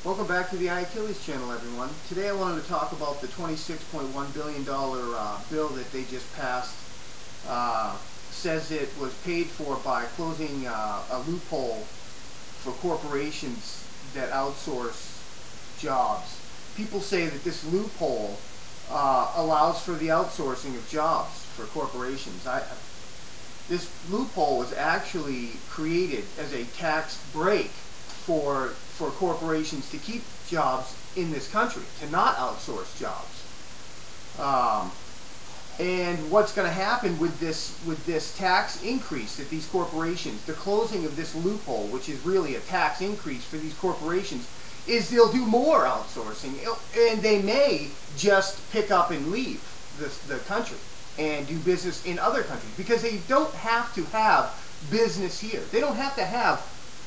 Welcome back to the iAchilles channel, everyone. Today I wanted to talk about the $26.1 billion bill that they just passed. Says it was paid for by closing a loophole for corporations that outsource jobs. People say that this loophole allows for the outsourcing of jobs for corporations. This loophole was actually created as a tax break for corporations to keep jobs in this country, to not outsource jobs. And what's going to happen with this tax increase that these corporations, the closing of this loophole, which is really a tax increase for these corporations, is they'll do more outsourcing, and they may just pick up and leave the country and do business in other countries, because they don't have to have business here. They don't have to have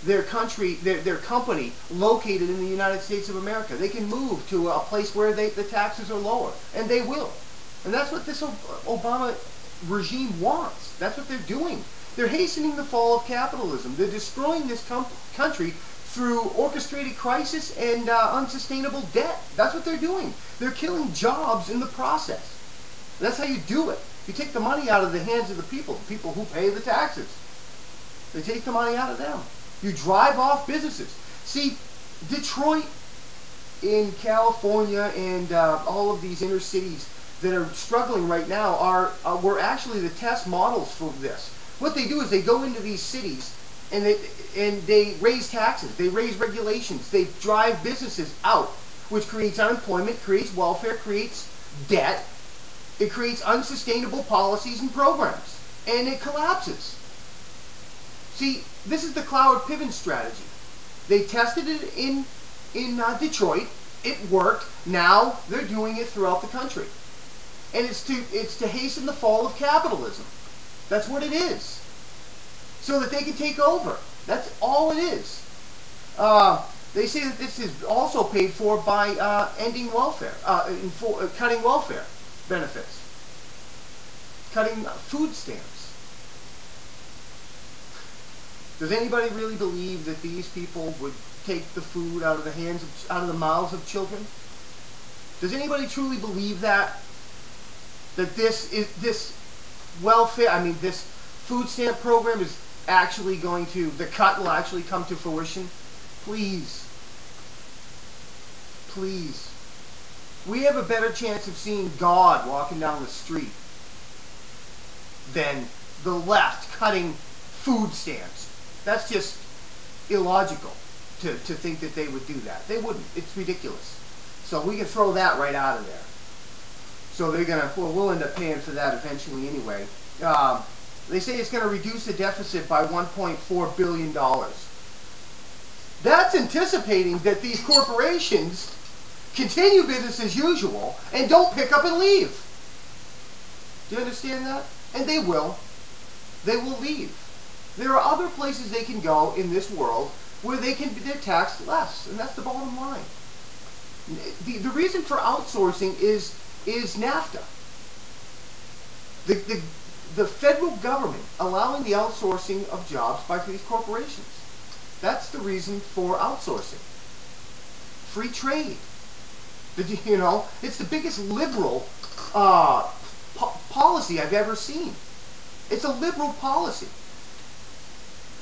their company located in the United States of America. They can move to a place where the taxes are lower, and they will. And that's what this Obama regime wants. That's what they're doing. They're hastening the fall of capitalism. They're destroying this country through orchestrated crisis and unsustainable debt. That's what they're doing. They're killing jobs in the process. That's how you do it. You take the money out of the hands of the people who pay the taxes. They take the money out of them. You drive off businesses. See, Detroit in California and all of these inner cities that are struggling right now were actually the test models for this. What they do is they go into these cities and they raise taxes, they raise regulations, they drive businesses out, which creates unemployment, creates welfare, creates debt, it creates unsustainable policies and programs, and it collapses. See, this is the Cloward Piven Strategy. They tested it in Detroit. It worked. Now they're doing it throughout the country. And it's to hasten the fall of capitalism. That's what it is. So that they can take over. That's all it is. They say that this is also paid for by ending welfare, cutting welfare benefits, cutting food stamps. Does anybody really believe that these people would take the food out of the mouths of children? Does anybody truly believe that this welfare, this food stamp program is actually going to, the cut will actually come to fruition? Please. Please. We have a better chance of seeing God walking down the street than the left cutting food stamps. That's just illogical to think that they would do that. They wouldn't. It's ridiculous. So we can throw that right out of there. So they're going to, well, we'll end up paying for that eventually anyway. They say it's going to reduce the deficit by $1.4 billion. That's anticipating that these corporations continue business as usual and don't pick up and leave. Do you understand that? And they will. They will leave. There are other places they can go in this world where they're taxed less, and that's the bottom line. The reason for outsourcing is NAFTA. The federal government allowing the outsourcing of jobs by these corporations. That's the reason for outsourcing. Free trade. You know, it's the biggest liberal policy I've ever seen. It's a liberal policy.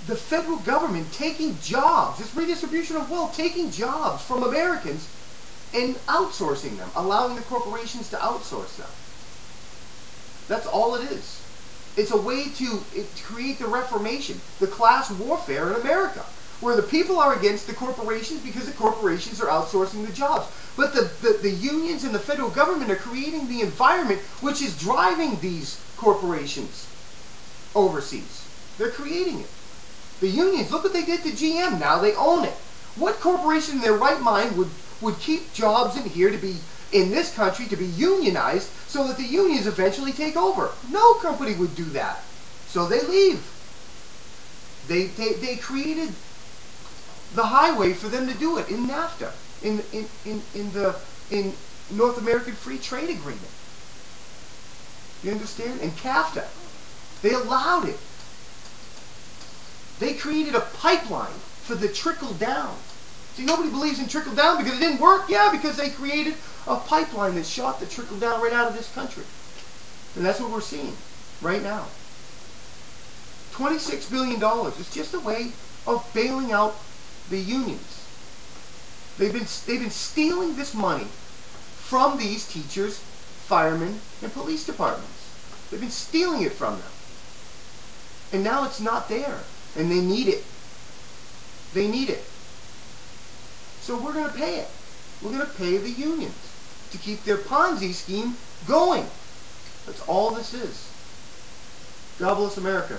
The federal government taking jobs, this redistribution of wealth, taking jobs from Americans and outsourcing them, allowing the corporations to outsource them. That's all it is. It's a way to create the Reformation, the class warfare in America, where the people are against the corporations because the corporations are outsourcing the jobs. But the unions and the federal government are creating the environment which is driving these corporations overseas. They're creating it. The unions, look what they did to GM. Now they own it. What corporation in their right mind would keep jobs in here to be, in this country, to be unionized so that the unions eventually take over? No company would do that. So they leave. They created the highway for them to do it in NAFTA, in North American Free Trade Agreement. You understand? And CAFTA. They allowed it. They created a pipeline for the trickle down. See, nobody believes in trickle down because it didn't work. Yeah, because they created a pipeline that shot the trickle down right out of this country. And that's what we're seeing right now. $26 billion. It's just a way of bailing out the unions. They've been stealing this money from these teachers, firemen, and police departments. They've been stealing it from them. And now it's not there. And they need it. They need it. So we're going to pay it. We're going to pay the unions to keep their Ponzi scheme going. That's all this is. God bless America.